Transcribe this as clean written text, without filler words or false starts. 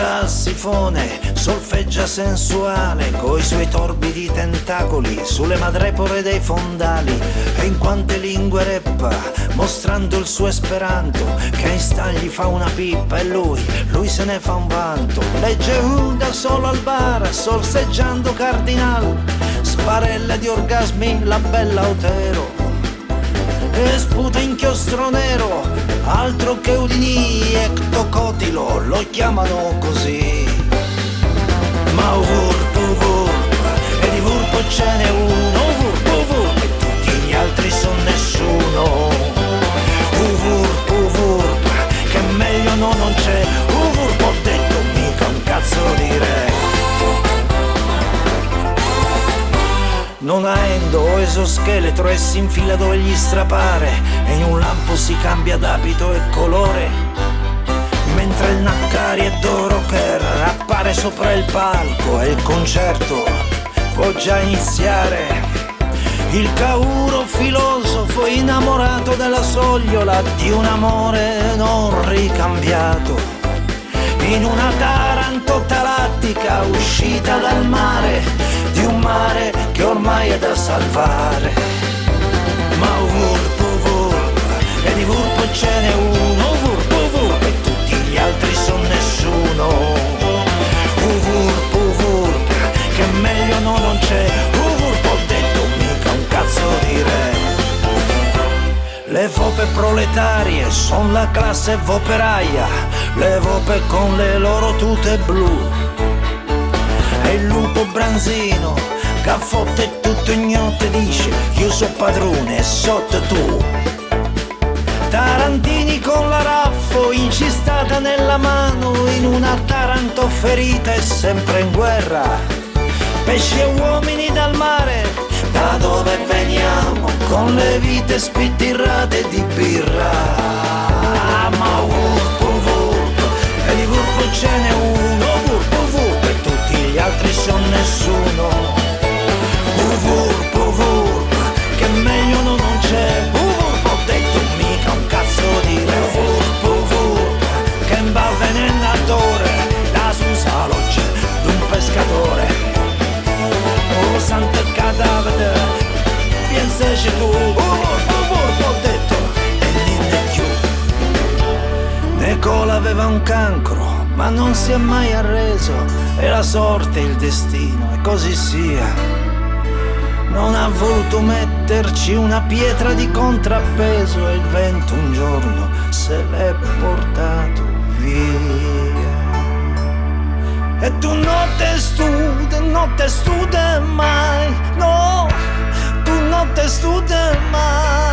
Gira al sifone, solfeggia sensuale, coi suoi torbidi tentacoli sulle madrepore dei fondali. E in quante lingue reppa, mostrando il suo esperanto, che in stagli fa una pippa e lui se ne fa un vanto. Legge da solo al bar, sorseggiando Cardinal, sparella di orgasmi la bella Otero, e sputa inchiostro nero, altro che Udini, ectocotilo, lo chiamano così. Ma e di Vurpo ce n'è uno, e tutti gli altri son nessuno. Che meglio no non c'è, ho detto mica un cazzo di re. Non ha endo o esoscheletro e si infila dove gli strapare, e in un lampo si cambia d'abito e colore, mentre il Naccari è d'oro che appare sopra il palco e il concerto può già iniziare. Il Cauro filosofo innamorato della sogliola di un amore non ricambiato, in una Taranto talattica uscita dal mare, di un mare che ormai è da salvare. Ma e di Vurpo ce n'è uno, e tutti gli altri son nessuno. Che meglio no non c'è, ho detto mica un cazzo di re. Le vope proletarie son la classe voperaia, le vope con le loro tute blu, e il lupo branzino che a fotte tutto ignoto dice io so padrone e sotto tu. Tarantini con la raffo incistata nella mano, in una Taranto ferita e sempre in guerra. Pesci e uomini dal mare, da dove veniamo, con le vite spittirate di birra. Ma e di Vurpo ce n'è uno, e tutti gli altri son nessuno. Che meglio no non c'è, ho detto mica un cazzo di re. Che va venenatore, da su un salocce d'un pescatore. Oh santo cadavere, pensaci tu, ho detto, e niente più. Nicola aveva un cancro, ma non si è mai arreso, e la sorte, il destino, e così sia. Non ha voluto metterci una pietra di contrappeso, e il vento un giorno se l'è portato via. E tu non te stude mai, no, tu non te stude mai.